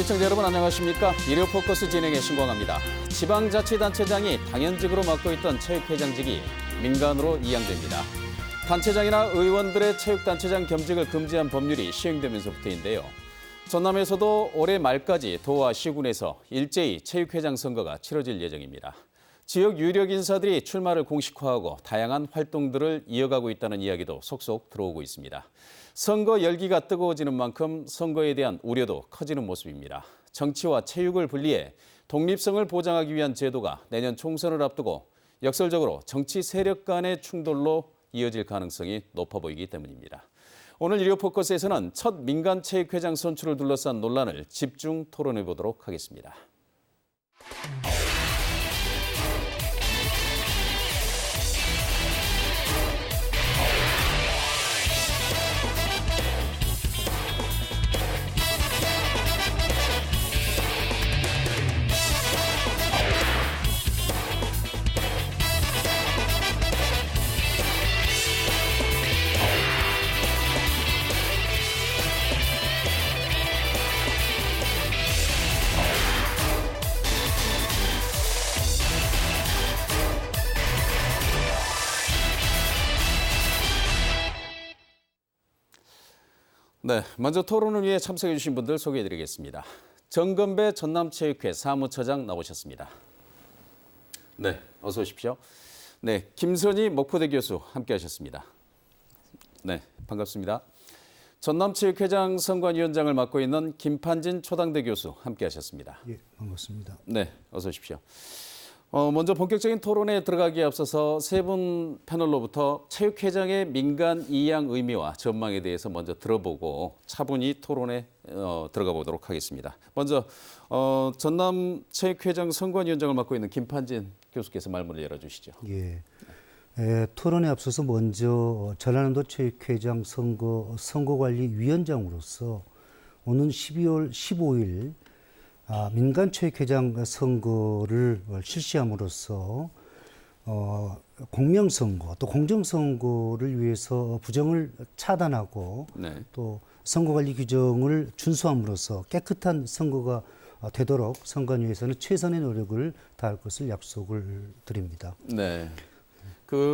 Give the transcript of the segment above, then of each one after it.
시청자 여러분 안녕하십니까? 일요 포커스 진행의 신광합니다. 지방자치단체장이 당연직으로 맡고 있던 체육회장직이 민간으로 이양됩니다. 단체장이나 의원들의 체육단체장 겸직을 금지한 법률이 시행되면서부터인데요. 전남에서도 올해 말까지 도와 시군에서 일제히 체육회장 선거가 치러질 예정입니다. 지역 유력 인사들이 출마를 공식화하고 다양한 활동들을 이어가고 있다는 이야기도 속속 들어오고 있습니다. 선거 열기가 뜨거워지는 만큼 선거에 대한 우려도 커지는 모습입니다. 정치와 체육을 분리해 독립성을 보장하기 위한 제도가 내년 총선을 앞두고 역설적으로 정치 세력 간의 충돌로 이어질 가능성이 높아 보이기 때문입니다. 오늘 일요 포커스에서는 첫 민간 체육회장 선출을 둘러싼 논란을 집중 토론해 보도록 하겠습니다. 네, 먼저 토론을 위해 참석해 주신 분들 소개해 드리겠습니다. 정건배 전남체육회 사무처장 나오셨습니다. 네, 어서 오십시오. 네, 김선희 목포대 교수 함께 하셨습니다. 네, 반갑습니다. 전남체육회장 선관위원장을 맡고 있는 김판진 초당대 교수 함께 하셨습니다. 예, 반갑습니다. 네, 어서 오십시오. 먼저 본격적인 토론에 들어가기에 앞서서 세 분 패널로부터 체육회장의 민간 이양 의미와 전망에 대해서 먼저 들어보고 차분히 토론에 들어가 보도록 하겠습니다. 먼저 전남 체육회장 선관위원장을 맡고 있는 김판진 교수께서 말문을 열어주시죠. 예, 토론에 앞서서 먼저 전라남도 체육회장 선거관리위원장으로서 오는 12월 15일 민간체육회장 선거를 실시함으로써 공명선거 또 공정선거를 위해서 부정을 차단하고 네. 또 선거관리 규정을 준수함으로써 깨끗한 선거가 되도록 선관위에서는 최선의 노력을 다할 것을 약속을 드립니다. 네.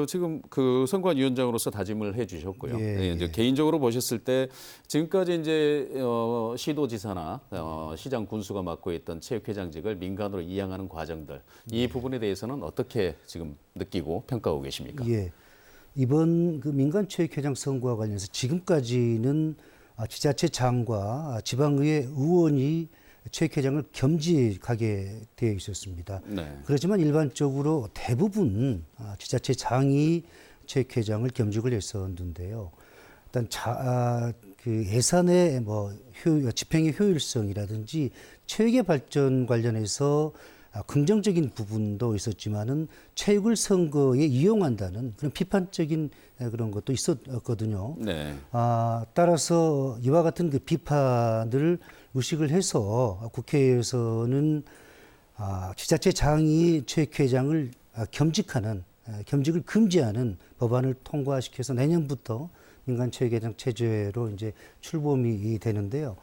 지금 선관위원장으로서 다짐을 해주셨고요. 예, 네, 이제 개인적으로 보셨을 때 지금까지 이제 시도지사나 시장 군수가 맡고 있던 체육회장직을 민간으로 이양하는 과정들 이 부분에 대해서는 어떻게 지금 느끼고 평가하고 계십니까? 예, 이번 그 민간체육회장 선거와 관련해서 지금까지는 지자체장과 지방의회 의원이 체육회장을 겸직하게 되어 있었습니다. 네. 그렇지만 일반적으로 대부분 지자체장이 체육회장을 겸직을 했었는데요. 일단 그 예산의 집행의 효율성이라든지 체육의 발전 관련해서 긍정적인 부분도 있었지만은 체육을 선거에 이용한다는 그런 비판적인 그런 것도 있었거든요. 네. 따라서 이와 같은 그 비판을 의식을 해서 국회에서는 지자체장이 체육회장을 겸직을 금지하는 법안을 통과시켜서 내년부터 민간체육회장 체제로 이제 출범이 되는데요.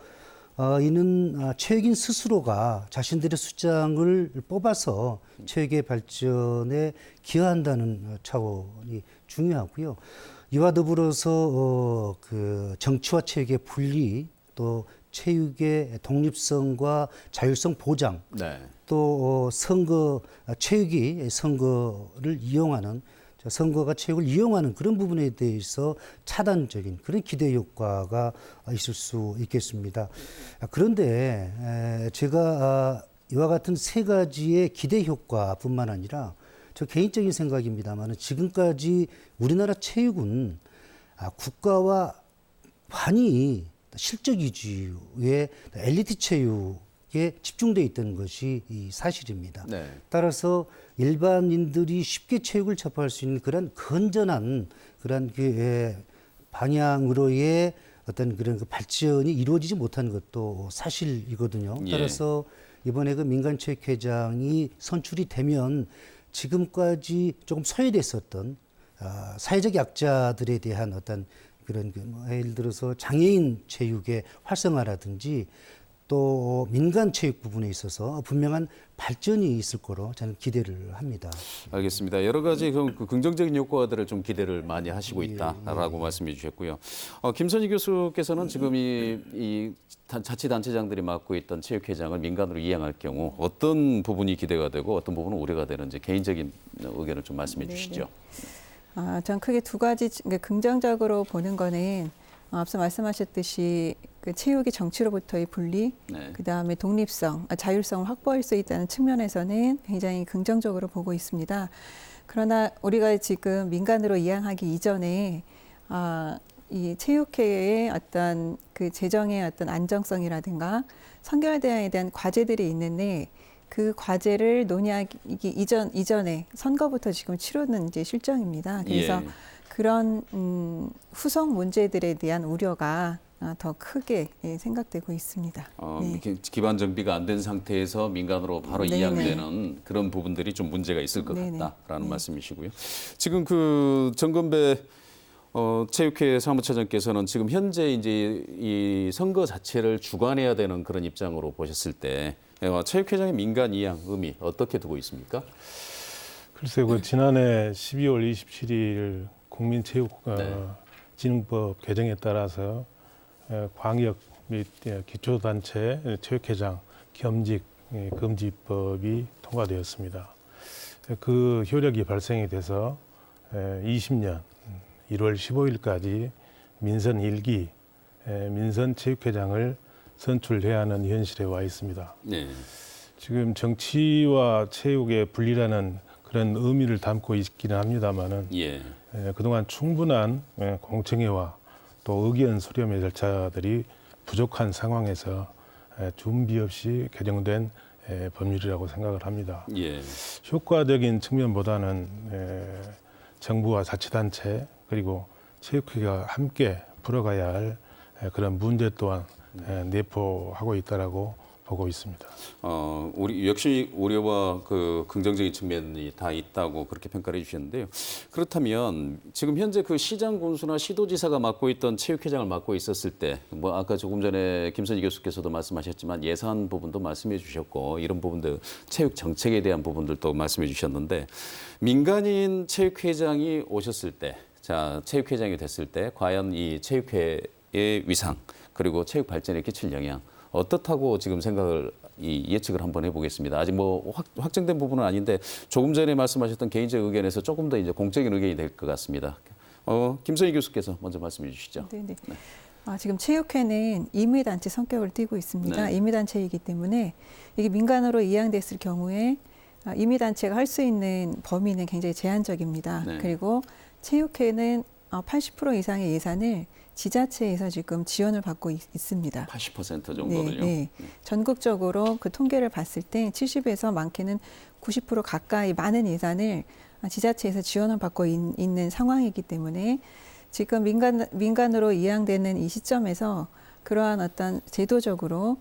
이는 체육인 스스로가 자신들의 수장을 뽑아서 체육의 발전에 기여한다는 차원이 중요하고요. 이와 더불어서 그 정치와 체육의 분리, 또 체육의 독립성과 자율성 보장, 네. 또 체육이 선거를 이용하는 선거가 체육을 이용하는 그런 부분에 대해서 차단적인 그런 기대 효과가 있을 수 있겠습니다. 그런데 제가 이와 같은 세 가지의 기대 효과뿐만 아니라 저 개인적인 생각입니다만 지금까지 우리나라 체육은 국가와 많이 실적 위주의 엘리트 체육에 집중되어 있던 것이 사실입니다. 네. 따라서 일반인들이 쉽게 체육을 접할 수 있는 그런 건전한 그런 방향으로의 어떤 그런 그 발전이 이루어지지 못한 것도 사실이거든요. 따라서 이번에 그 민간체육회장이 선출이 되면 지금까지 조금 소외됐었던 사회적 약자들에 대한 어떤 그런 예를 들어서 장애인 체육의 활성화라든지 또 민간 체육 부분에 있어서 분명한 발전이 있을 거로 저는 기대를 합니다. 알겠습니다. 여러 가지 그 긍정적인 효과들을 좀 기대를 많이 하시고 있다라고 말씀해 주셨고요. 김선희 교수께서는 지금 이 자치단체장들이 맡고 있던 체육회장을 민간으로 이양할 경우 어떤 부분이 기대가 되고 어떤 부분은 우려가 되는지 개인적인 의견을 좀 말씀해 주시죠. 전 크게 두 가지 긍정적으로 보는 거는 앞서 말씀하셨듯이 그 체육이 정치로부터의 분리, 네. 그다음에 독립성, 자율성을 확보할 수 있다는 측면에서는 굉장히 긍정적으로 보고 있습니다. 그러나 우리가 지금 민간으로 이양하기 이전에 이 체육회의 어떤 그 재정의 어떤 안정성이라든가 선결대항에 대한 과제들이 있는데 그 과제를 논의하기 이전에 선거부터 지금 치르는 이제 실정입니다. 그래서 예. 그런 후속 문제들에 대한 우려가 더 크게 생각되고 있습니다. 네. 기반 정비가 안 된 상태에서 민간으로 바로 네네. 이양되는 그런 부분들이 좀 문제가 있을 것 네네. 같다라는 네. 말씀이시고요. 지금 그 정건배 체육회 사무처장께서는 지금 현재 이제 이 선거 자체를 주관해야 되는 그런 입장으로 보셨을 때 체육회장의 민간 이양 의미 어떻게 두고 있습니까? 글쎄요, 그 지난해 12월 27일 국민체육진흥법 개정에 따라서 광역 및 기초단체 체육회장 겸직 금지법이 통과되었습니다. 그 효력이 발생이 돼서 20년 1월 15일까지 민선 1기 민선체육회장을 선출해야 하는 현실에 와 있습니다. 네. 지금 정치와 체육의 분리라는 그런 의미를 담고 있기는 합니다만은 예. 그동안 충분한 공청회와 또 의견 수렴의 절차들이 부족한 상황에서 준비 없이 개정된 법률이라고 생각을 합니다. 예. 효과적인 측면보다는 정부와 자치단체 그리고 체육회가 함께 풀어가야 할 그런 문제 또한 내포하고 있다라고 보고 있습니다. 우리 역시 우려와 그 긍정적인 측면이 다 있다고 그렇게 평가를 해주셨는데요. 그렇다면 지금 현재 그 시장 군수나 시도지사가 맡고 있던 체육회장을 맡고 있었을 때, 뭐 아까 조금 전에 김선희 교수께서도 말씀하셨지만 예산 부분도 말씀해 주셨고 이런 부분들 체육 정책에 대한 부분들도 말씀해 주셨는데 민간인 체육회장이 오셨을 때, 자 체육회장이 됐을 때 과연 이 체육회의 위상 그리고 체육 발전에 끼칠 영향. 어떻다고 지금 생각을 예측을 한번 해보겠습니다. 아직 뭐 확정된 부분은 아닌데 조금 전에 말씀하셨던 개인적 의견에서 조금 더 이제 공적인 의견이 될 것 같습니다. 김선희 교수께서 먼저 말씀해 주시죠. 네네. 네. 지금 체육회는 임의단체 성격을 띠고 있습니다. 네. 임의단체이기 때문에 이게 민간으로 이양됐을 경우에 임의단체가 할 수 있는 범위는 굉장히 제한적입니다. 네. 그리고 체육회는 80% 이상의 예산을 지자체에서 지금 지원을 받고 있습니다. 80% 정도는요. 네. 전국적으로 그 통계를 봤을 때 70에서 많게는 90% 가까이 많은 예산을 지자체에서 지원을 받고 있는 상황이기 때문에 지금 민간으로 이양되는 이 시점에서 그러한 어떤 제도적으로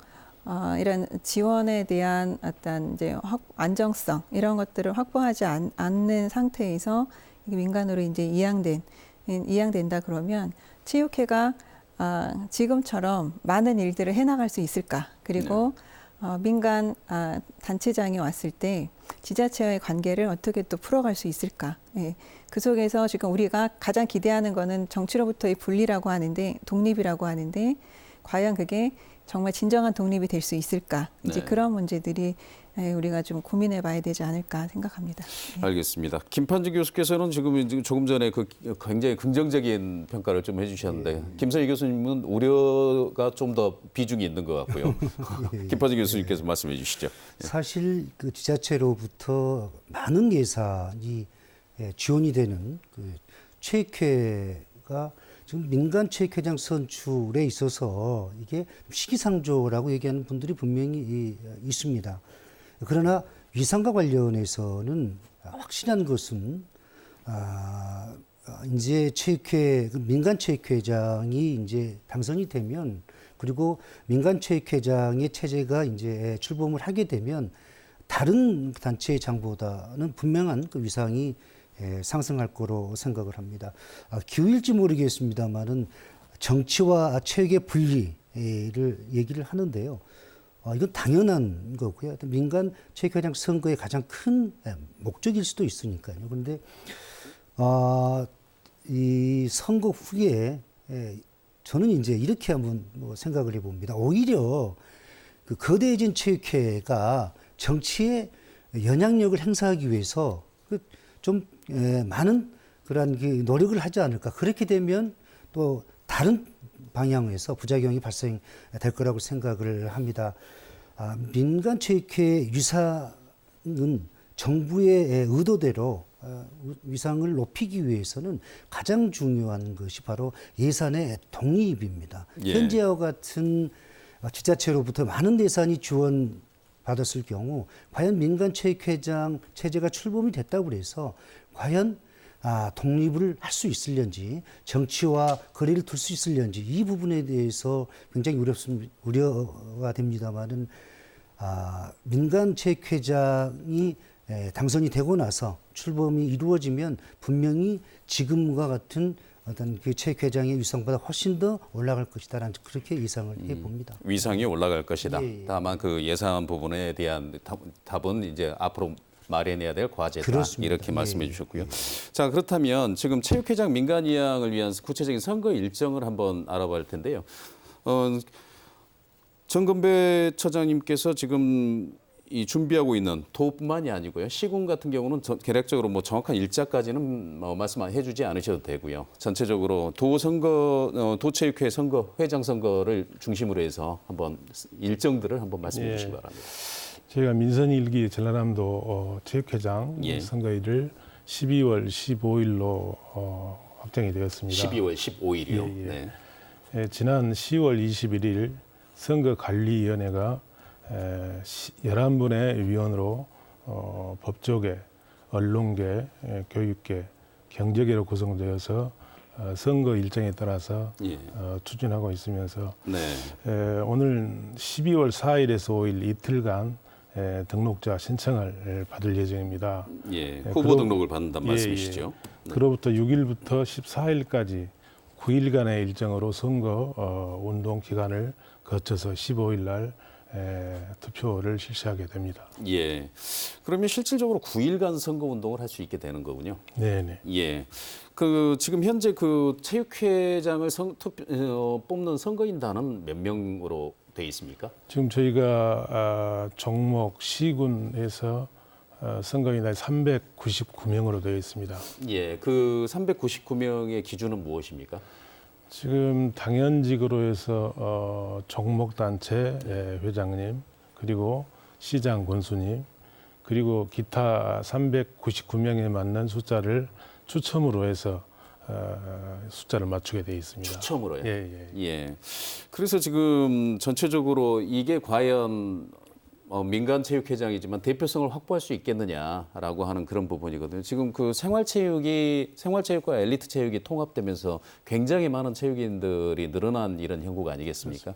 이런 지원에 대한 어떤 이제 안정성 이런 것들을 확보하지 않는 상태에서 민간으로 이제 이양된다 그러면 체육회가 지금처럼 많은 일들을 해나갈 수 있을까? 그리고 민간 단체장이 왔을 때 지자체와의 관계를 어떻게 또 풀어갈 수 있을까? 예. 그 속에서 지금 우리가 가장 기대하는 거는 정치로부터의 분리라고 하는데 독립이라고 하는데 과연 그게 정말 진정한 독립이 될 수 있을까? 이제 네. 그런 문제들이 우리가 좀 고민해 봐야 되지 않을까 생각합니다. 예. 알겠습니다. 김판지 교수께서는 지금 조금 전에 그 굉장히 긍정적인 평가를 좀 해주셨는데 김선희 교수님은 우려가 좀 더 비중이 있는 것 같고요. 김판지 교수님께서 말씀해 주시죠. 사실 그 지자체로부터 많은 예산이 지원이 되는 그 체육회가 지금 민간 체육회장 선출에 있어서 이게 시기상조라고 얘기하는 분들이 분명히 있습니다. 그러나 위상과 관련해서는 확실한 것은 이제 민간 체육회장이 이제 당선이 되면 그리고 민간 체육회장의 체제가 이제 출범을 하게 되면 다른 단체장보다는 분명한 그 위상이 상승할 거로 생각을 합니다. 기후일지 모르겠습니다만은 정치와 체육의 분리를 얘기를 하는데요. 이건 당연한 거고요. 민간 체육회장 선거의 가장 큰 목적일 수도 있으니까요. 그런데 이 선거 후에 저는 이제 이렇게 한번 뭐 생각을 해봅니다. 오히려 그 거대해진 체육회가 정치에 영향력을 행사하기 위해서 좀 많은 그러한 그 노력을 하지 않을까. 그렇게 되면 또 다른 방향에서 부작용이 발생될 거라고 생각을 합니다. 민간 체육회 위상은 정부의 의도대로 위상을 높이기 위해서는 가장 중요한 것이 바로 예산의 독립입니다. 예. 현재와 같은 지자체로부터 많은 예산이 지원받았을 경우 과연 민간 체육회장 체제가 출범이 됐다고 해서 과연 독립을 할 수 있을런지 정치와 거리를 둘 수 있을런지 이 부분에 대해서 굉장히 우려가 됩니다만은 민간 체육회장이 당선이 되고 나서 출범이 이루어지면 분명히 지금과 같은 어떤 그 체육회장의 위상보다 훨씬 더 올라갈 것이다라는 그렇게 예상을 해봅니다. 위상이 올라갈 것이다. 예, 예. 다만 그 예산 부분에 대한 답은 이제 앞으로 마련해야 될 과제다. 그렇습니다. 이렇게 말씀해 예, 주셨고요. 자, 그렇다면 지금 체육회장 민간 이양을 위한 구체적인 선거 일정을 한번 알아봐야 할 텐데요. 정건배 처장님께서 지금 이 준비하고 있는 도뿐만이 아니고요. 시군 같은 경우는 계략적으로 뭐 정확한 일자까지는 말씀해 주지 않으셔도 되고요. 전체적으로 도체육회 선거, 회장 선거를 중심으로 해서 한번 일정들을 한번 말씀해 주시기 바랍니다. 저희가 민선일기 전라남도 체육회장 예. 선거일을 12월 15일로 확정이 되었습니다. 12월 15일이요. 예, 예. 네. 지난 10월 21일 선거관리위원회가 11분의 위원으로 법조계, 언론계, 교육계, 경제계로 구성되어서 선거 일정에 따라서 예. 추진하고 있으면서 네. 오늘 12월 4일에서 5일 이틀간 등록자 신청을 받을 예정입니다. 예. 후보 등록을 받는다는 예, 말씀이시죠? 예. 그로부터 6일부터 14일까지 9일간의 일정으로 선거 운동 기간을 거쳐서 15일 날 투표를 실시하게 됩니다. 예. 그러면 실질적으로 9일간 선거 운동을 할 수 있게 되는 거군요. 네네. 예. 그 지금 현재 그 체육회장을 뽑는 선거인단은 몇 명으로 돼 있습니까? 지금 저희가 종목 시군에서 선거인단이 399명으로 되어 있습니다. 예. 그 399명의 기준은 무엇입니까? 지금 당연직으로 해서 종목단체 회장님 그리고 시장 권수님 그리고 기타 399명에 맞는 숫자를 추첨으로 해서 숫자를 맞추게 되어 있습니다. 추첨으로요. 예. 예. 그래서 지금 전체적으로 이게 과연 민간 체육회장이지만 대표성을 확보할 수 있겠느냐라고 하는 그런 부분이거든요. 지금 그 생활체육과 엘리트 체육이 통합되면서 굉장히 많은 체육인들이 늘어난 이런 형국 아니겠습니까?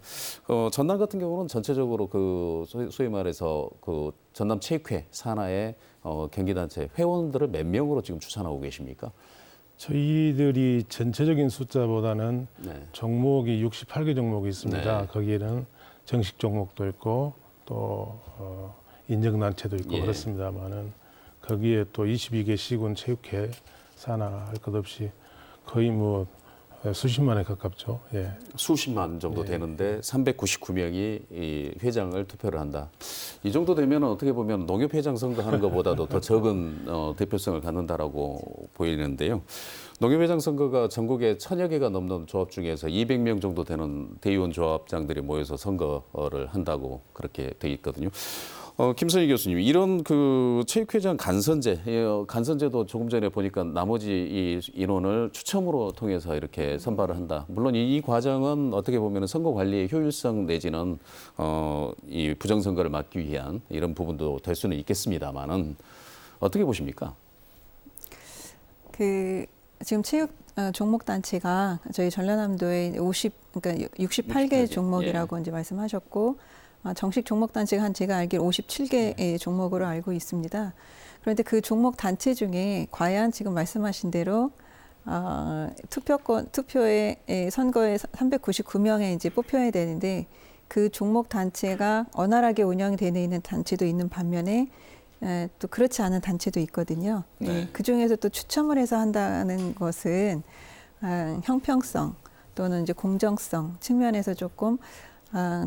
전남 같은 경우는 전체적으로 그 소위 말해서 그 전남 체육회 산하의 경기단체 회원들을 몇 명으로 지금 추산하고 계십니까? 저희들이 전체적인 숫자보다는 네. 종목이 68개 종목이 있습니다. 네. 거기에는 정식 종목도 있고 또 인정단체도 있고 예. 그렇습니다만은 거기에 또 22개 시군 체육회 산하 할 것 없이 거의 뭐 수십만에 가깝죠. 예. 수십만 정도 되는데 399명이 이 회장을 투표를 한다. 이 정도 되면 어떻게 보면 농협회장 선거하는 것보다도 더 적은 대표성을 갖는다라고 보이는데요. 농협회장 선거가 전국에 1000여 개가 넘는 조합 중에서 200명 정도 되는 대의원 조합장들이 모여서 선거를 한다고 그렇게 돼 있거든요. 김선희 교수님, 이런 그 체육회장 간선제도 조금 전에 보니까 나머지 이 인원을 추첨으로 통해서 이렇게 선발을 한다. 물론 이 과정은 어떻게 보면 선거 관리의 효율성 내지는 이 부정선거를 막기 위한 이런 부분도 될 수는 있겠습니다만은 어떻게 보십니까? 지금 체육 종목 단체가 저희 전라남도에 그러니까 68개 종목이라고 이제 말씀하셨고 정식 종목 단체가 제가 알기로 57개의 종목으로 알고 있습니다. 그런데 그 종목 단체 중에 과연 지금 말씀하신 대로 투표에 선거에 399명에 이제 뽑혀야 되는데 그 종목 단체가 원활하게 운영이 되는 있는 단체도 있는 반면에 또 그렇지 않은 단체도 있거든요. 네. 그 중에서 또 추첨을 해서 한다는 것은 형평성 또는 이제 공정성 측면에서 조금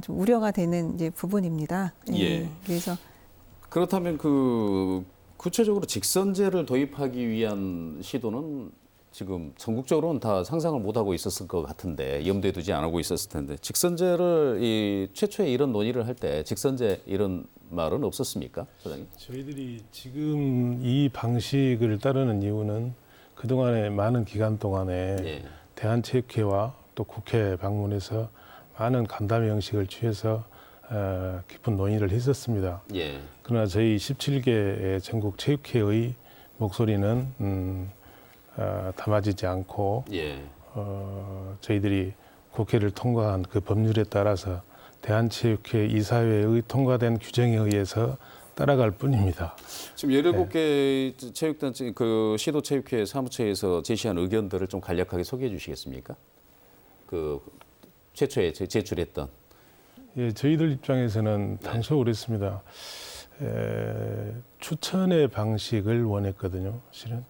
좀 우려가 되는 이제 부분입니다. 예. 그래서 그렇다면 그 구체적으로 직선제를 도입하기 위한 시도는 지금 전국적으로는 다 상상을 못하고 있었을 것 같은데 염두에 두지 않고 있었을 텐데 직선제를 최초에 이런 논의를 할 때 직선제 이런 말은 없었습니까, 소장님? 저희들이 지금 이 방식을 따르는 이유는 그동안에 많은 기간 동안에 예. 대한체육회와 또 국회 방문해서 많은 간담회 형식을 취해서 깊은 논의를 했었습니다. 예. 그러나 저희 17개 전국 체육회의 목소리는 담아지지 않고 예. 저희들이 국회를 통과한 그 법률에 따라서 대한체육회 이사회의 통과된 규정에 의해서 따라갈 뿐입니다. 지금 17개 체육단체 그 시도체육회 사무처에서 제시한 의견들을 좀 간략하게 소개해 주시겠습니까? 그 최초에 제출했던. 예, 저희들 입장에서는 당초 그랬습니다. 추천의 방식을 원했거든요. 실은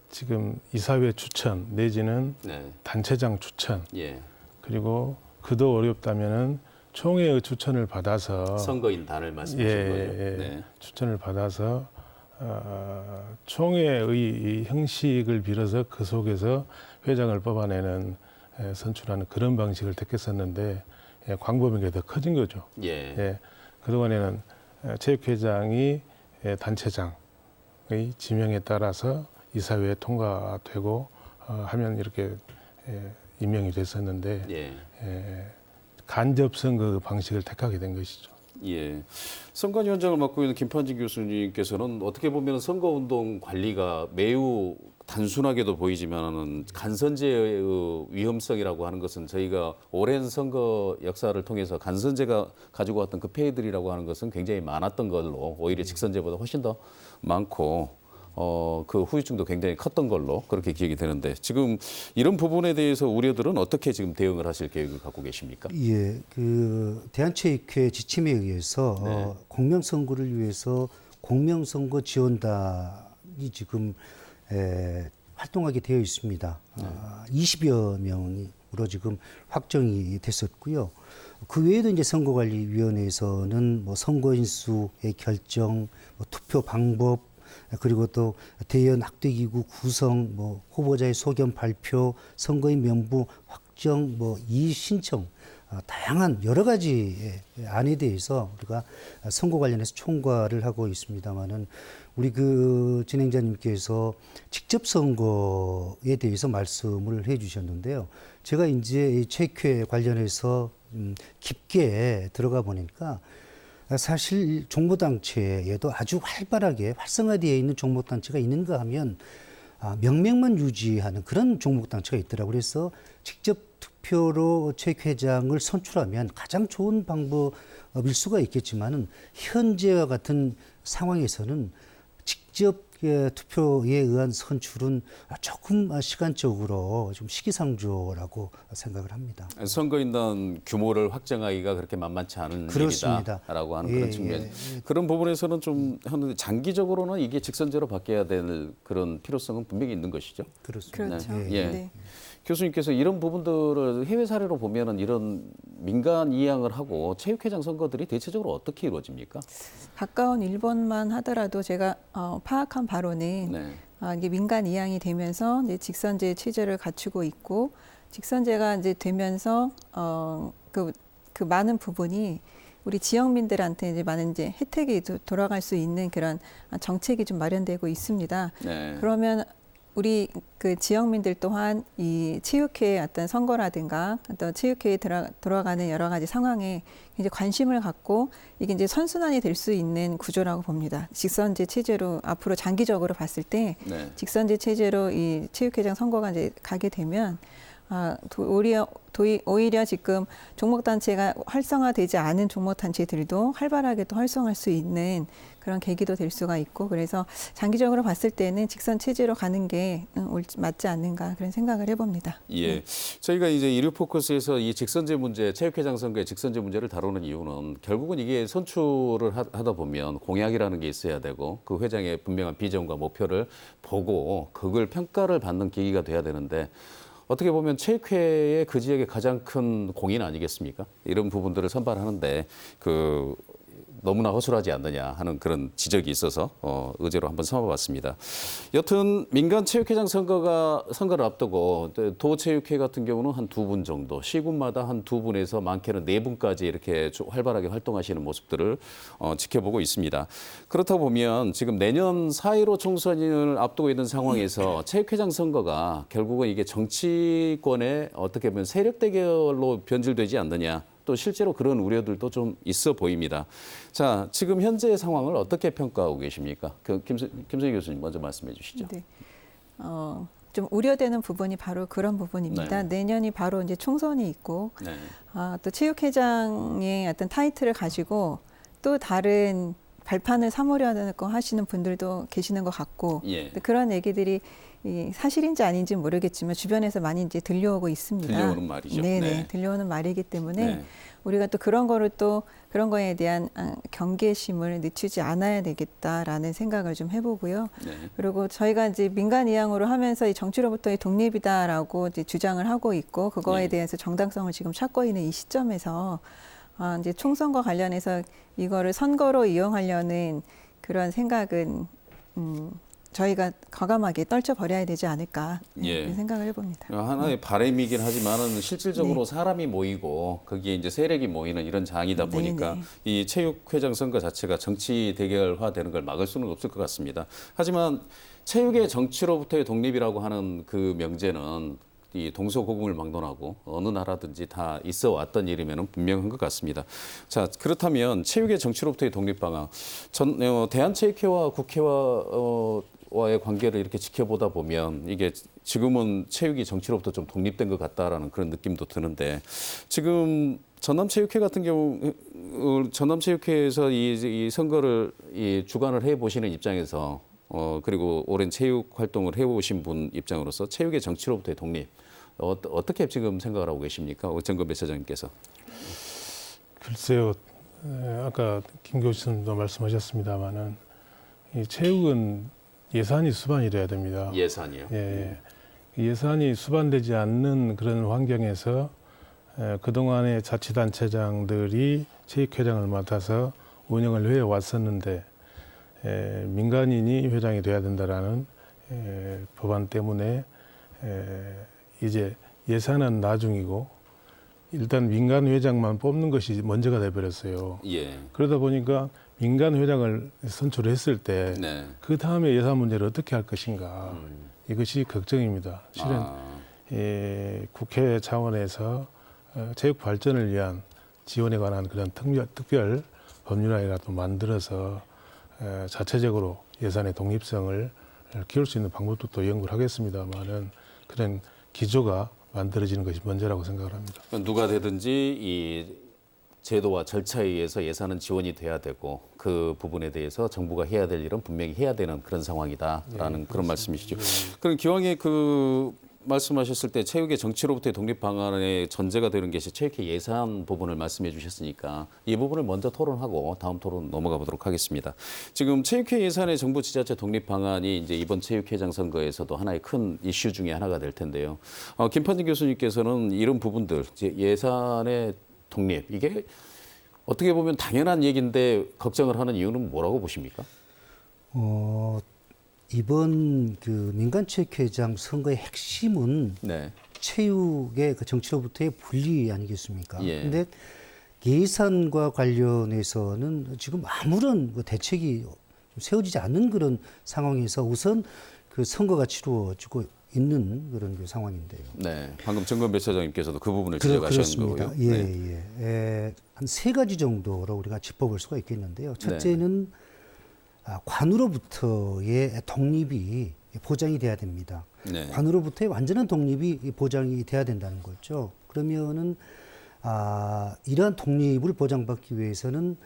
지금 이사회 추천 내지는 네. 단체장 추천 예. 그리고 그도 어렵다면은 총회의 추천을 받아서 선거인단을 말씀하신 거죠. 네. 추천을 받아서 총회의 이 형식을 빌어서 그 속에서 회장을 뽑아내는 선출하는 그런 방식을 택했었는데 광범위하게 더 커진 거죠. 예. 예, 그동안에는 체육회장이 단체장의 지명에 따라서 이사회에 통과되고 하면 이렇게 임명이 됐었는데 예. 간접 선거 방식을 택하게 된 것이죠. 예. 선관위원장을 맡고 있는 김판진 교수님께서는 어떻게 보면 선거운동 관리가 매우 단순하게도 보이지만은 간선제의 위험성이라고 하는 것은 저희가 오랜 선거 역사를 통해서 간선제가 가지고 왔던 그 폐해들이라고 하는 것은 굉장히 많았던 걸로 오히려 직선제보다 훨씬 더 많고 그 후유증도 굉장히 컸던 걸로 그렇게 기억이 되는데 지금 이런 부분에 대해서 우려들은 어떻게 지금 대응을 하실 계획을 갖고 계십니까? 예, 그 대한체육회 지침에 의해서 네. 공명선거를 위해서 공명선거 지원단이 지금 활동하게 되어 있습니다. 20여 명으로 지금 확정이 됐었고요. 그 외에도 이제 선거관리위원회에서는 뭐 선거인 수의 결정, 뭐 투표 방법, 그리고 또 대연 학대기구 구성, 뭐 후보자의 소견 발표, 선거인 명부 확정, 뭐 이의 신청, 다양한 여러 가지 안에 대해서 우리가 선거 관련해서 총괄을 하고 있습니다만은 우리 그 진행자님께서 직접 선거에 대해서 말씀을 해주셨는데요. 제가 이제 체육회 관련해서 깊게 들어가 보니까 사실 종모단체에도 아주 활발하게 활성화되어 있는 종목단체가 있는가 하면 명맥만 유지하는 그런 종목단체가 있더라고요. 그래서 직접 투표로 체육회장을 선출하면 가장 좋은 방법일 수가 있겠지만은 현재와 같은 상황에서는 직접 투표에 의한 선출은 조금 시간적으로 좀 시기상조라고 생각을 합니다. 선거인단 규모를 확정하기가 그렇게 만만치 않은 그렇습니다. 일이다라고 하는 그런 측면. 그런 부분에서는 좀 장기적으로는 이게 직선제로 바뀌어야 될 그런 필요성은 분명히 있는 것이죠. 그렇습니다. 그렇죠. 예. 네. 교수님께서 이런 부분들을 해외 사례로 보면은 이런 민간 이양을 하고 체육회장 선거들이 대체적으로 어떻게 이루어집니까? 가까운 일본만 하더라도 제가 파악한 바로는 네. 이게 민간 이양이 되면서 이제 직선제 체제를 갖추고 있고 직선제가 이제 되면서 그 많은 부분이 우리 지역민들한테 이제 많은 이제 혜택이 돌아갈 수 있는 그런 정책이 좀 마련되고 있습니다. 네. 그러면 우리 그 지역민들 또한 이 체육회의 어떤 선거라든가 또 체육회에 돌아가는 여러 가지 상황에 이제 관심을 갖고 이게 이제 선순환이 될 수 있는 구조라고 봅니다. 직선제 체제로 앞으로 장기적으로 봤을 때 네. 직선제 체제로 이 체육회장 선거가 이제 가게 되면 오히려 지금 종목단체가 활성화되지 않은 종목단체들도 활발하게 또 활성화할 수 있는 그런 계기도 될 수가 있고, 그래서 장기적으로 봤을 때는 직선 체제로 가는 게 맞지 않는가 그런 생각을 해봅니다. 예. 저희가 이제 일요 포커스에서 이 직선제 문제, 체육회장 선거의 직선제 문제를 다루는 이유는 결국은 이게 선출을 하다 보면 공약이라는 게 있어야 되고 그 회장의 분명한 비전과 목표를 보고 그걸 평가를 받는 계기가 돼야 되는데 어떻게 보면 체육회의 그 지역의 가장 큰 공인 아니겠습니까? 이런 부분들을 선발하는데 너무나 허술하지 않느냐 하는 그런 지적이 있어서 의제로 한번 삼아봤습니다. 여튼 민간 체육회장 선거를 앞두고 도체육회 같은 경우는 한 2분 정도, 시군마다 한 2분에서 많게는 4분까지 이렇게 활발하게 활동하시는 모습들을 지켜보고 있습니다. 그렇다 보면 지금 내년 4.15 총선을 앞두고 있는 상황에서 체육회장 선거가 결국은 이게 정치권의 어떻게 보면 세력 대결로 변질되지 않느냐. 또 실제로 그런 우려들도 좀 있어 보입니다. 자, 지금 현재 상황을 어떻게 평가하고 계십니까? 김선희 교수님 먼저 말씀해 주시죠. 네. 좀 우려되는 부분이 바로 그런 부분입니다. 네. 내년이 바로 이제 총선이 있고, 네. 또 체육회장의 어떤 타이틀을 가지고 또 다른 발판을 삼으려고 하시는 분들도 계시는 것 같고, 예. 그런 얘기들이 사실인지 아닌지 모르겠지만 주변에서 많이 이제 들려오고 있습니다. 들려오는 말이죠. 네네, 네. 들려오는 말이기 때문에 네. 우리가 또 그런 거에 대한 경계심을 늦추지 않아야 되겠다라는 생각을 좀 해보고요. 네. 그리고 저희가 이제 민간 이양으로 하면서 이 정치로부터의 독립이다라고 이제 주장을 하고 있고, 그거에 네. 대해서 정당성을 지금 찾고 있는 이 시점에서 이제 총선과 관련해서 이거를 선거로 이용하려는 그런 생각은 저희가 과감하게 떨쳐버려야 되지 않을까 예. 이런 생각을 해봅니다. 하나의 바람이긴 하지만은 실질적으로 네. 사람이 모이고 거기에 이제 세력이 모이는 이런 장이다 보니까 네. 이 체육회장 선거 자체가 정치 대결화되는 걸 막을 수는 없을 것 같습니다. 하지만 체육의 정치로부터의 독립이라고 하는 그 명제는 이 동서고금을 막론하고 어느 나라든지 다 있어 왔던 일이면 분명한 것 같습니다. 자, 그렇다면 체육의 정치로부터의 독립 방안, 대한체육회와 국회와의 관계를 이렇게 지켜보다 보면 이게 지금은 체육이 정치로부터 좀 독립된 것 같다라는 그런 느낌도 드는데, 지금 전남체육회 같은 경우 전남체육회에서 이 선거를 주관을 해 보시는 입장에서 그리고 오랜 체육 활동을 해오신 분 입장으로서 체육의 정치로부터의 독립 어떻게 지금 생각을 하고 계십니까? 정건 배차장님께서. 글쎄요, 아까 김 교수님도 말씀하셨습니다마는 이 체육은 예산이 수반이 돼야 됩니다. 예산이요? 예, 예산이 수반되지 않는 그런 환경에서 그동안의 자치단체장들이 체육회장을 맡아서 운영을 해왔었는데 민간인이 회장이 돼야 된다라는 법안 때문에 이제 예산은 나중이고 일단 민간 회장만 뽑는 것이 먼저가 돼버렸어요. 예. 그러다 보니까 민간 회장을 선출했을 때 그 다음에 예산 문제를 어떻게 할 것인가 이것이 걱정입니다. 실은 국회 차원에서 체육 발전을 위한 지원에 관한 그런 특별 법률안이라도 만들어서 자체적으로 예산의 독립성을 키울 수 있는 방법도 또 연구를 하겠습니다만은 그런 기조가 만들어지는 것이 먼저라고 생각을 합니다. 누가 되든지 이 제도와 절차에 의해서 예산은 지원이 돼야 되고 그 부분에 대해서 정부가 해야 될 일은 분명히 해야 되는 그런 상황이다라는 그런 말씀이시죠. 그럼 기왕에 말씀하셨을 때 체육의 정치로부터의 독립 방안의 전제가 되는 것이 체육회 예산 부분을 말씀해 주셨으니까 이 부분을 먼저 토론하고 다음 토론 넘어가 보도록 하겠습니다. 지금 체육회 예산의 정부 지자체 독립 방안이 이제 이번 체육회장 선거에서도 하나의 큰 이슈 중에 하나가 될 텐데요. 김판진 교수님께서는 이런 부분들, 예산의 독립, 이게 어떻게 보면 당연한 얘기인데 걱정을 하는 이유는 뭐라고 보십니까? 이번 민간체육회장 선거의 핵심은 체육의 정치로부터의 분리 아니겠습니까? 그런데 예산과 관련해서는 지금 아무런 대책이 세워지지 않는 그런 상황에서 우선 선거가 치루어지고 있는 그런 상황인데요. 네, 방금 정건 배차장님께서도 그 부분을 지적하신 거고요. 한 3가지 정도로 우리가 짚어볼 수가 있겠는데요. 첫째는 관으로부터의 독립이 보장이 돼야 됩니다. 네. 관으로부터의 완전한 독립이 보장이 돼야 된다는 거죠. 그러면은 이러한 독립을 보장받기 위해서는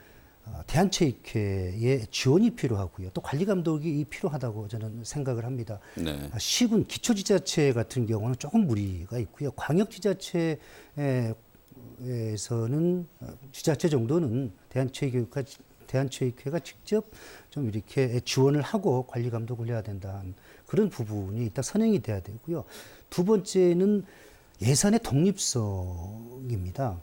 대한체육회의 지원이 필요하고요. 또 관리 감독이 필요하다고 저는 생각을 합니다. 네. 시군 기초지자체 같은 경우는 조금 무리가 있고요. 광역지자체에서는 지자체 정도는 대한체육회가 직접 좀 이렇게 지원을 하고 관리 감독을 해야 된다는 그런 부분이 일단 선행이 돼야 되고요. 두 번째는 예산의 독립성입니다.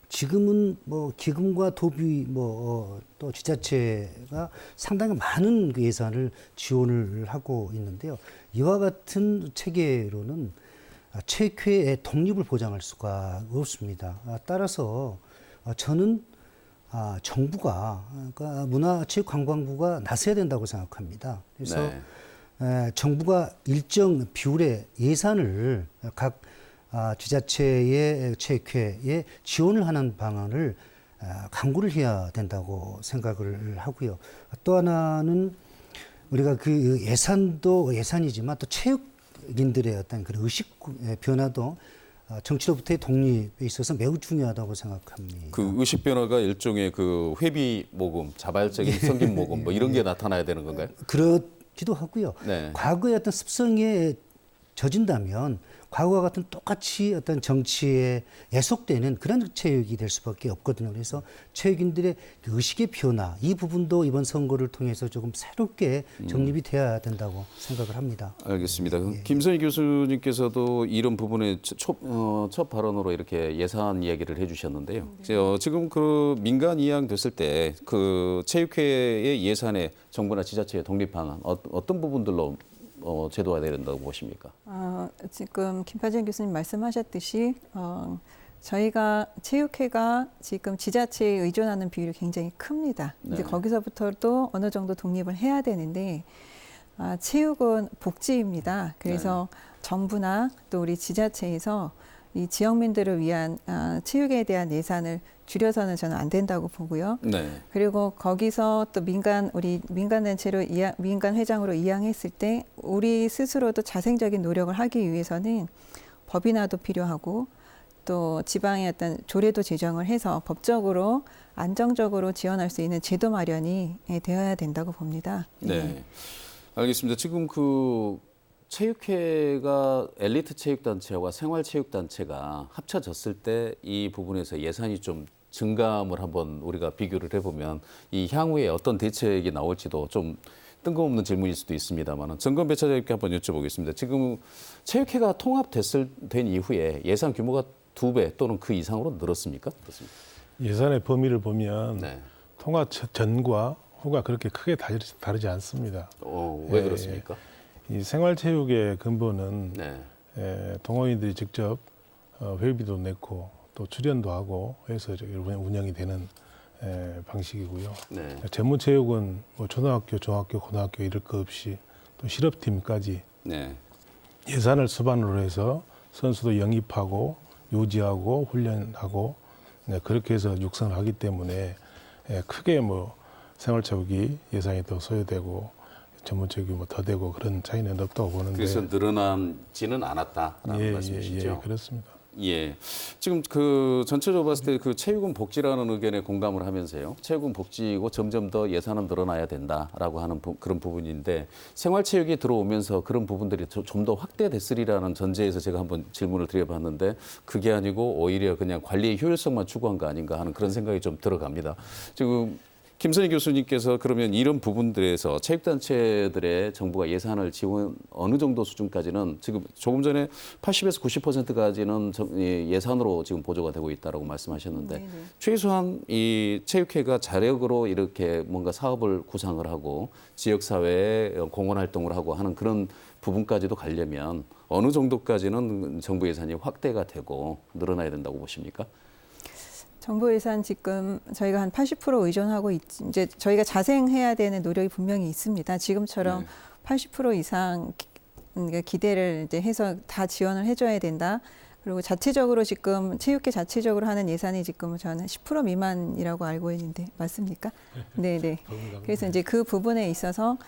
지금은 뭐 기금과 도비 또 지자체가 상당히 많은 그 예산을 지원을 하고 있는데요. 이와 같은 체계로는 체육회의 독립을 보장할 수가 없습니다. 따라서 저는 정부가 그러니까 문화체육관광부가 나서야 된다고 생각합니다. 그래서 정부가 일정 비율의 예산을 각 지자체의 체육회에 지원을 하는 방안을 강구를 해야 된다고 생각을 하고요. 또 하나는 우리가 그 예산도 예산이지만 또 체육인들의 어떤 그런 의식 변화도 정치로부터의 독립에 있어서 매우 중요하다고 생각합니다. 그 의식 변화가 일종의 그 회비 모금, 자발적인 성김 모금 뭐 이런 게 나타나야 되는 건가요? 그렇기도 하고요. 네. 과거의 어떤 습성에 젖은다면 과거와 같은 똑같이 어떤 정치에 애속되는 그런 체육이 될 수밖에 없거든요. 그래서 체육인들의 의식의 변화, 이 부분도 이번 선거를 통해서 조금 새롭게 정립이 돼야 된다고 생각을 합니다. 알겠습니다. 김선희 교수님께서도 이런 부분에 첫 발언으로 이렇게 예산 이야기를 해주셨는데요. 지금 그 민간 이양됐을 때 그 체육회의 예산에 정부나 지자체의 독립 방안 어떤 부분들로 제도화돼야 된다고 보십니까? 지금 김파진 교수님 말씀하셨듯이 저희가 체육회가 지금 지자체에 의존하는 비율이 굉장히 큽니다. 네. 이제 거기서부터도 어느 정도 독립을 해야 되는데 체육은 복지입니다. 그래서 정부나 또 우리 지자체에서 이 지역민들을 위한 체육에 대한 예산을 줄여서는 저는 안 된다고 보고요. 네. 그리고 거기서 또 우리 민간 단체로 민간 회장으로 이양했을 때 우리 스스로도 자생적인 노력을 하기 위해서는 법인화도 필요하고 또 지방의 어떤 조례도 제정을 해서 법적으로 안정적으로 지원할 수 있는 제도 마련이 되어야 된다고 봅니다. 네. 알겠습니다. 지금 그 체육회가 엘리트 체육단체와 생활체육단체가 합쳐졌을 때 이 부분에서 예산이 좀 증감을 한번 우리가 비교를 해보면 이 향후에 어떤 대책이 나올지도 좀 뜬금없는 질문일 수도 있습니다만 정건 배차장님께 한번 여쭤보겠습니다. 지금 체육회가 된 이후에 예산 규모가 2배 또는 그 이상으로 늘었습니까? 그렇습니까? 예산의 범위를 보면 네. 통합 전과 후가 그렇게 크게 다르지 않습니다. 왜 그렇습니까? 이 생활체육의 근본은 네. 동호인들이 직접 회비도 내고 또 출연도 하고 해서 운영이 되는 방식이고요. 네. 전문체육은 뭐 초등학교, 중학교, 고등학교 이럴 거 없이 또 실업팀까지 네. 예산을 수반으로 해서 선수도 영입하고 유지하고 훈련하고 그렇게 해서 육성을 하기 때문에 크게 뭐 생활체육이 예산이 더 소요되고 전문체육이 뭐 더 되고 그런 차이는 없다고 보는데. 그래서 늘어나지는 않았다라는 말씀이시죠? 예, 그렇습니다. 예. 지금 그 전체적으로 봤을 때 그 체육은 복지라는 의견에 공감을 하면서요. 체육은 복지이고 점점 더 예산은 늘어나야 된다라고 하는 그런 부분인데 생활체육이 들어오면서 그런 부분들이 좀 더 확대됐으리라는 전제에서 제가 한번 질문을 드려봤는데 그게 아니고 오히려 그냥 관리의 효율성만 추구한 거 아닌가 하는 그런 생각이 좀 들어갑니다. 지금 김선희 교수님께서 그러면 이런 부분들에서 체육단체들의 정부가 예산을 지원 어느 정도 수준까지는 지금 조금 전에 80에서 90%까지는 예산으로 지금 보조가 되고 있다라고 말씀하셨는데 네네. 최소한 이 체육회가 자력으로 이렇게 뭔가 사업을 구상을 하고 지역사회에 공헌활동을 하고 하는 그런 부분까지도 가려면 어느 정도까지는 정부 예산이 확대가 되고 늘어나야 된다고 보십니까? 정부 예산 지금 저희가 한 80% 의존하고 이제 저희가 자생해야 되는 노력이 분명히 있습니다. 지금처럼 80% 이상 기대를 이제 해서 다 지원을 해줘야 된다. 그리고 자체적으로 지금 체육회 자체적으로 하는 예산이 지금 저는 10% 미만이라고 알고 있는데 맞습니까? 네, 네. 그래서 이제 그 부분에 있어서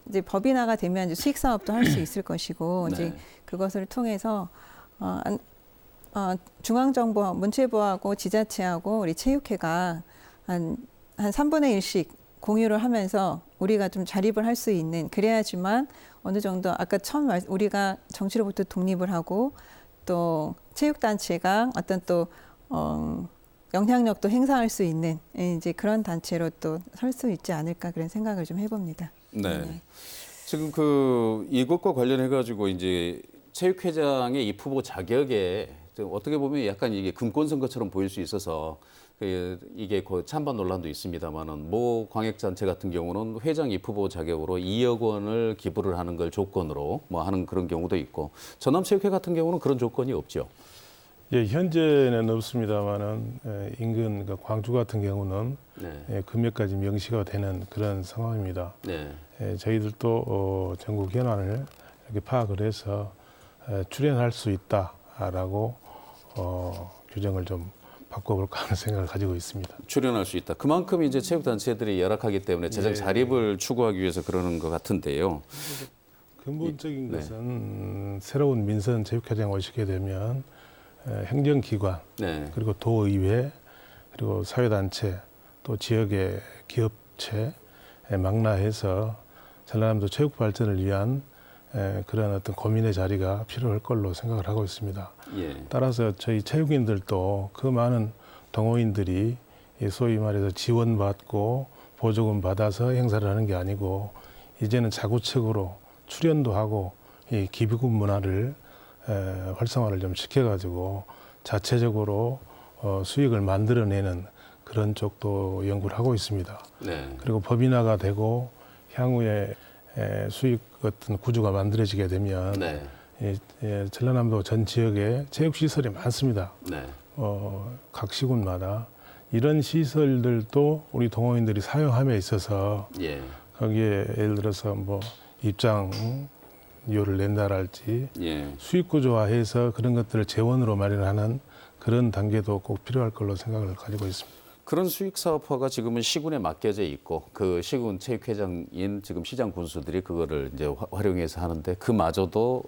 이제 법인화가 되면 이제 수익 사업도 할 수 있을 것이고 이제 그것을 통해서 중앙정부, 문체부하고 지자체하고 우리 체육회가 한 3분의 1씩 공유를 하면서 우리가 좀 자립을 할 수 있는, 그래야지만 어느 정도 아까 처음 우리가 정치로부터 독립을 하고 또 체육단체가 어떤 또 영향력도 행사할 수 있는 이제 그런 단체로 또 설 수 있지 않을까 그런 생각을 좀 해봅니다. 네. 지금 이것과 관련해 가지고 이제 체육회장의 입 후보 자격에 어떻게 보면 약간 이게 금권 선거처럼 보일 수 있어서 이게 찬반 논란도 있습니다만은 모 광역단체 같은 경우는 회장 입 후보 자격으로 2억 원을 기부를 하는 걸 조건으로 뭐 하는 그런 경우도 있고 전남체육회 같은 경우는 그런 조건이 없죠. 예, 현재는 없습니다만은 인근 광주 같은 경우는 금액까지 명시가 되는 그런 상황입니다. 네. 저희들도 전국 현안을 이렇게 파악을 해서 출연할 수 있다라고 규정을 좀 바꿔볼까 하는 생각을 가지고 있습니다. 출연할 수 있다. 그만큼 이제 체육단체들이 열악하기 때문에 재정 자립을 추구하기 위해서 그러는 것 같은데요. 근본적인 것은 새로운 민선 체육회장 오시게 되면 행정기관 그리고 도의회 그리고 사회단체 또 지역의 기업체 망라해서 전라남도 체육 발전을 위한 그런 어떤 고민의 자리가 필요할 걸로 생각을 하고 있습니다. 따라서 저희 체육인들도 그 많은 동호인들이 소위 말해서 지원받고 보조금 받아서 행사를 하는 게 아니고 이제는 자구책으로 출연도 하고 이 기부금 문화를 활성화를 좀 시켜가지고 자체적으로 수익을 만들어내는 그런 쪽도 연구를 하고 있습니다. 그리고 법인화가 되고 향후에 수익 같은 구조가 만들어지게 되면 전라남도 전 지역에 체육시설이 많습니다. 각 시군마다 이런 시설들도 우리 동호인들이 사용함에 있어서 거기에 예를 들어서 뭐 입장료를 낸다랄지 수익 구조화해서 그런 것들을 재원으로 마련하는 그런 단계도 꼭 필요할 걸로 생각을 가지고 있습니다. 그런 수익 사업화가 지금은 시군에 맡겨져 있고 그 시군 체육회장인 지금 시장 군수들이 그거를 이제 활용해서 하는데 그마저도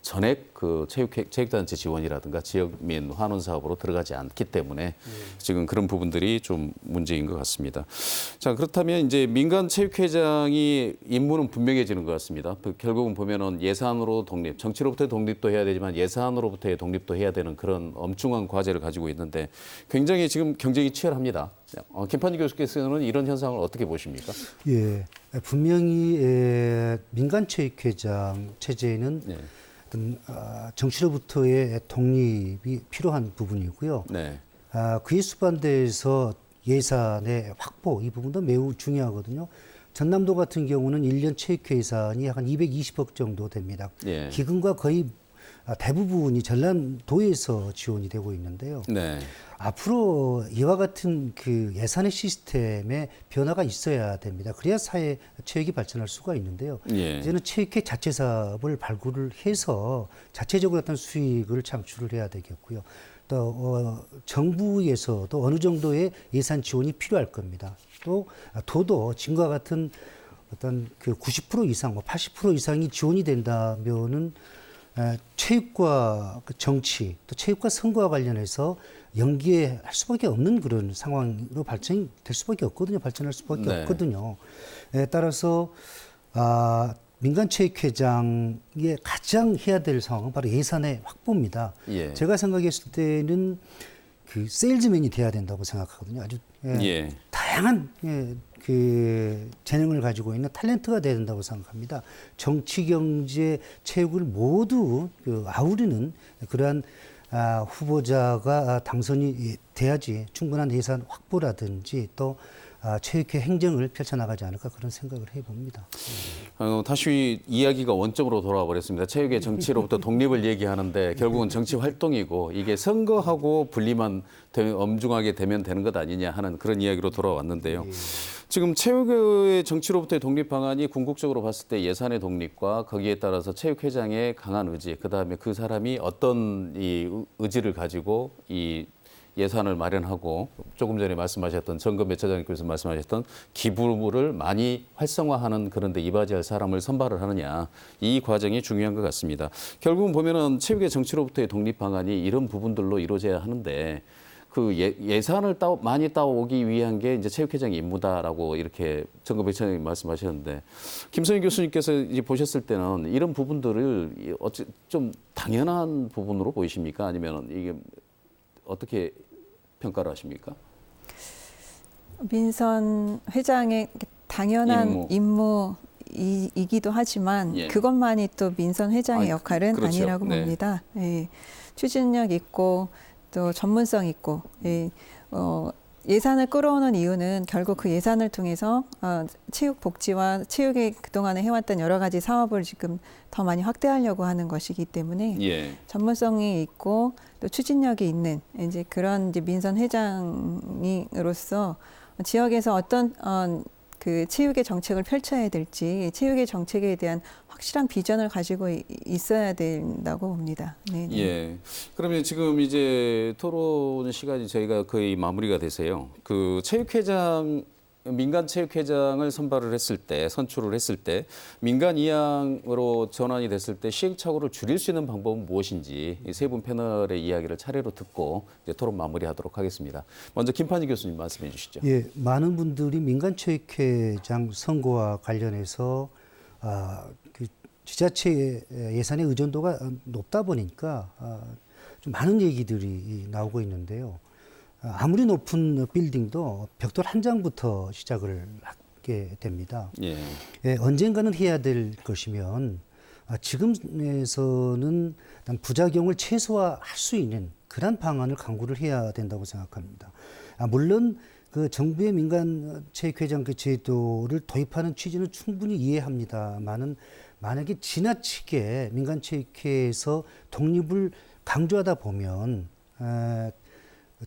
전액 그 체육단체 지원이라든가 지역민 환원 사업으로 들어가지 않기 때문에 지금 그런 부분들이 좀 문제인 것 같습니다. 자, 그렇다면 이제 민간 체육회장이 임무는 분명해지는 것 같습니다. 결국은 보면은 예산으로 독립, 정치로부터의 독립도 해야 되지만 예산으로부터의 독립도 해야 되는 그런 엄중한 과제를 가지고 있는데 굉장히 지금 경쟁이 치열합니다. 김판희 교수께서는 이런 현상을 어떻게 보십니까? 예, 분명히 민간체육회장 체제에는 어떤 정치로부터의 독립이 필요한 부분이고요. 그에 수반돼서 예산의 확보 이 부분도 매우 중요하거든요. 전남도 같은 경우는 1년 체육회 예산이 한 220억 정도 됩니다. 기금과 거의 대부분이 전남도에서 지원이 되고 있는데요. 앞으로 이와 같은 그 예산의 시스템에 변화가 있어야 됩니다. 그래야 사회 체육이 발전할 수가 있는데요. 이제는 체육회 자체 사업을 발굴을 해서 자체적으로 어떤 수익을 창출을 해야 되겠고요. 또 정부에서도 어느 정도의 예산 지원이 필요할 겁니다. 또 도도 지금과 같은 어떤 그 90% 이상, 80% 이상이 지원이 된다면은 체육과 정치, 또 체육과 선거와 관련해서 연계할 수밖에 없는 그런 상황으로 발전이 될 수밖에 없거든요. 발전할 수밖에 없거든요. 따라서 민간체육회장의 가장 해야 될 상황은 바로 예산의 확보입니다. 제가 생각했을 때는 그 세일즈맨이 돼야 된다고 생각하거든요. 아주 다양한 그 재능을 가지고 있는 탤런트가 돼야 된다고 생각합니다. 정치, 경제, 체육을 모두 아우르는 그러한 후보자가 당선이 돼야지 충분한 예산 확보라든지 또 체육회 행정을 펼쳐나가지 않을까 그런 생각을 해봅니다. 다시 이야기가 원점으로 돌아와 버렸습니다. 체육의 정치로부터 독립을 얘기하는데 결국은 정치 활동이고 이게 선거하고 분리만 엄중하게 되면 되는 것 아니냐 하는 그런 이야기로 돌아왔는데요. 지금 체육의 정치로부터의 독립 방안이 궁극적으로 봤을 때 예산의 독립과 거기에 따라서 체육회장의 강한 의지, 그다음에 그 사람이 어떤 이 의지를 가지고 이 예산을 마련하고 조금 전에 말씀하셨던 정건배 차장님께서 말씀하셨던 기부를 많이 활성화하는 그런 데 이바지할 사람을 선발을 하느냐, 이 과정이 중요한 것 같습니다. 결국은 보면은 체육의 정치로부터의 독립 방안이 이런 부분들로 이루어져야 하는데 그 예산을 많이 따오기 위한 게 이제 체육회장의 임무다라고 이렇게 정건배 차장님 말씀하셨는데, 김선희 교수님께서 이제 보셨을 때는 이런 부분들을 좀 당연한 부분으로 보이십니까? 아니면 이게 어떻게 평가를 하십니까? 민선 회장의 당연한 임무이기도 하지만 예. 그것만이 또 민선 회장의 역할은 그렇죠. 아니라고 네. 봅니다. 예. 추진력 있고 또 전문성 있고 예산을 끌어오는 이유는 결국 그 예산을 통해서 체육 복지와 체육에 그동안에 해왔던 여러 가지 사업을 지금 더 많이 확대하려고 하는 것이기 때문에 예. 전문성이 있고 또 추진력이 있는 이제 그런 이제 민선 회장으로서 지역에서 어떤 그 체육의 정책을 펼쳐야 될지 체육의 정책에 대한 확실한 비전을 가지고 있어야 된다고 봅니다. 네. 예. 그러면 지금 이제 토론 시간이 저희가 거의 마무리가 되세요. 그 민간 체육회장을 선출을 했을 때 민간 이양으로 전환이 됐을 때 시행착오를 줄일 수 있는 방법은 무엇인지 이 세 분 패널의 이야기를 차례로 듣고 이제 토론 마무리하도록 하겠습니다. 먼저 김판희 교수님 말씀해 주시죠. 예, 많은 분들이 민간 체육회장 선거와 관련해서 그 지자체 예산의 의존도가 높다 보니까 좀 많은 얘기들이 나오고 있는데요. 아무리 높은 빌딩도 벽돌 한 장부터 시작을 하게 됩니다. 예. 예, 언젠가는 해야 될 것이면 지금에서는 부작용을 최소화할 수 있는 그런 방안을 강구를 해야 된다고 생각합니다. 물론 그 정부의 민간 체육회장 그 제도를 도입하는 취지는 충분히 이해합니다만은 만약에 지나치게 민간 체육회에서 독립을 강조하다 보면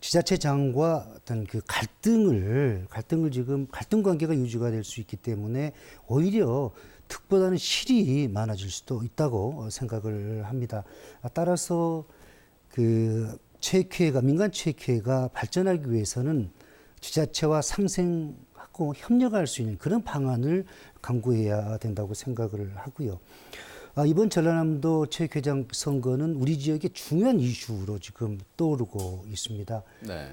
지자체장과 어떤 그 갈등을 지금 갈등 관계가 유지가 될 수 있기 때문에 오히려 득보다는 실이 많아질 수도 있다고 생각을 합니다. 따라서 그 체육회가 민간 체육회가 발전하기 위해서는 지자체와 상생하고 협력할 수 있는 그런 방안을 강구해야 된다고 생각을 하고요. 이번 전라남도 체육회장 선거는 우리 지역의 중요한 이슈로 지금 떠오르고 있습니다. 네.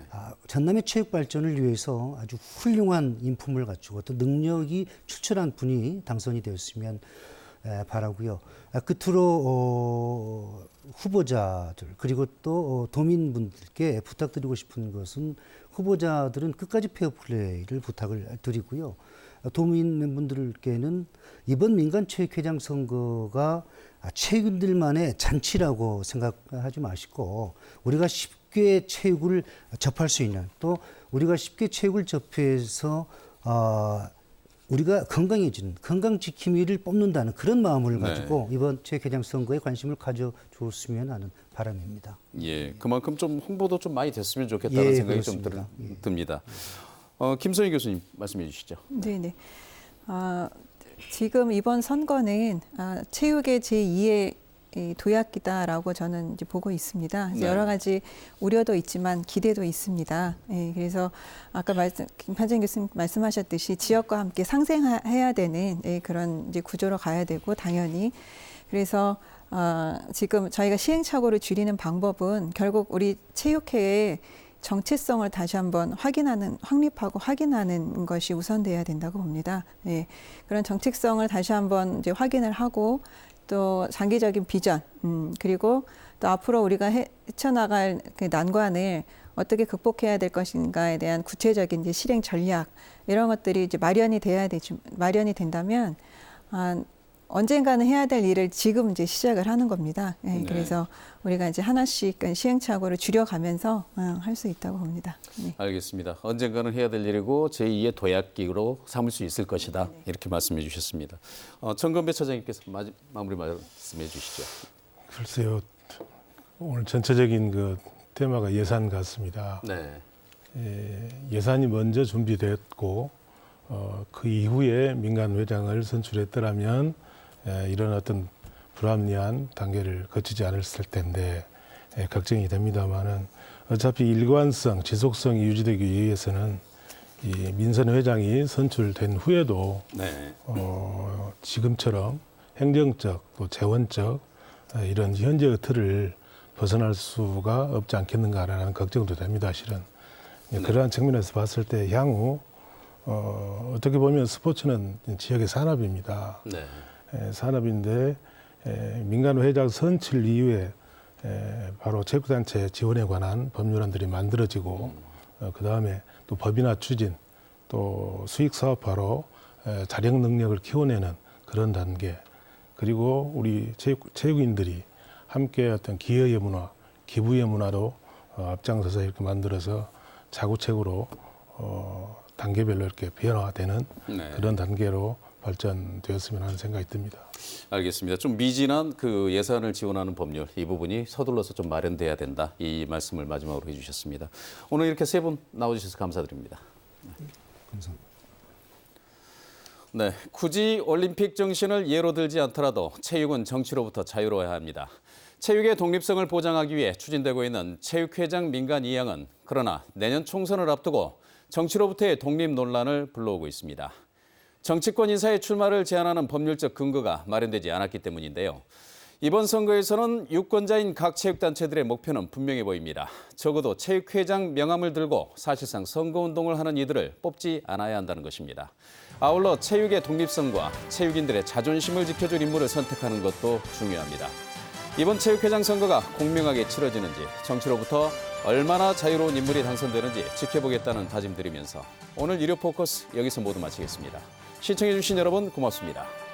전남의 체육 발전을 위해서 아주 훌륭한 인품을 갖추고 또 능력이 출중한 분이 당선이 되었으면 바라고요. 끝으로 후보자들 그리고 또 도민분들께 부탁드리고 싶은 것은 후보자들은 끝까지 페어플레이를 부탁을 드리고요. 도민분들께는 이번 민간체육회장 선거가 체육인들만의 잔치라고 생각하지 마시고 우리가 쉽게 체육을 접할 수 있는 또 우리가 쉽게 체육을 접해서 우리가 건강해지는 건강지킴이를 뽑는다는 그런 마음을 가지고 이번 체육회장 선거에 관심을 가져주었으면 하는 바람입니다. 예, 그만큼 좀 홍보도 좀 많이 됐으면 좋겠다는 생각이 그렇습니다. 좀 듭니다. 김선희 교수님 말씀해 주시죠. 네네. 지금 이번 선거는 체육의 제2의 도약기다라고 저는 이제 보고 있습니다. 네. 여러 가지 우려도 있지만 기대도 있습니다. 예, 그래서 아까 김판진 교수님 말씀하셨듯이 지역과 함께 상생해야 되는 그런 이제 구조로 가야 되고 당연히 그래서 지금 저희가 시행착오를 줄이는 방법은 결국 우리 체육회의 정체성을 다시 한번 확립하고 확인하는 것이 우선돼야 된다고 봅니다. 예, 그런 정체성을 다시 한번 이제 확인을 하고 또 장기적인 비전, 그리고 또 앞으로 우리가 헤쳐나갈 그 난관을 어떻게 극복해야 될 것인가에 대한 구체적인 이제 실행 전략 이런 것들이 이제 마련이 된다면 언젠가는 해야 될 일을 지금 이제 시작을 하는 겁니다. 예, 네. 그래서 우리가 이제 하나씩 시행착오를 줄여가면서 할 수 있다고 봅니다. 네. 알겠습니다. 언젠가는 해야 될 일이고 제2의 도약기로 삼을 수 있을 것이다. 이렇게 말씀해 주셨습니다. 정건배 차장님께서 마무리 말씀해 주시죠. 글쎄요, 오늘 전체적인 그 테마가 예산 같습니다. 네. 예산이 먼저 준비됐고 그 이후에 민간 회장을 선출했더라면 이런 어떤 불합리한 단계를 거치지 않았을 텐데 걱정이 됩니다만은 어차피 일관성, 지속성이 유지되기 위해서는 이 민선 회장이 선출된 후에도 네. 지금처럼 행정적 또 재원적 이런 현재의 틀을 벗어날 수가 없지 않겠는가라는 걱정도 됩니다, 실은. 그러한 측면에서 봤을 때 향후 어떻게 보면 스포츠는 지역의 산업입니다. 네. 산업인데 민간 회장 선출 이후에 바로 체육단체 지원에 관한 법률안들이 만들어지고 그다음에 또 법이나 추진 또 수익 사업화로 자력 능력을 키워내는 그런 단계 그리고 우리 체육인들이 함께 어떤 기여의 문화, 기부의 문화로 앞장서서 이렇게 만들어서 차구책으로 단계별로 이렇게 변화되는 네. 그런 단계로 발전되었으면 하는 생각이 듭니다. 알겠습니다. 좀 미진한 그 예산을 지원하는 법률 이 부분이 서둘러서 좀 마련돼야 된다. 이 말씀을 마지막으로 해주셨습니다. 오늘 이렇게 세 분 나와주셔서 감사드립니다. 감사합니다. 네, 굳이 올림픽 정신을 예로 들지 않더라도 체육은 정치로부터 자유로워야 합니다. 체육의 독립성을 보장하기 위해 추진되고 있는 체육회장 민간 이양은 그러나 내년 총선을 앞두고 정치로부터의 독립 논란을 불러오고 있습니다. 정치권 인사의 출마를 제한하는 법률적 근거가 마련되지 않았기 때문인데요. 이번 선거에서는 유권자인 각 체육단체들의 목표는 분명해 보입니다. 적어도 체육회장 명함을 들고 사실상 선거운동을 하는 이들을 뽑지 않아야 한다는 것입니다. 아울러 체육의 독립성과 체육인들의 자존심을 지켜줄 인물을 선택하는 것도 중요합니다. 이번 체육회장 선거가 공명하게 치러지는지 정치로부터 얼마나 자유로운 인물이 당선되는지 지켜보겠다는 다짐 드리면서 오늘 일요 포커스 여기서 모두 마치겠습니다. 시청해주신 여러분 고맙습니다.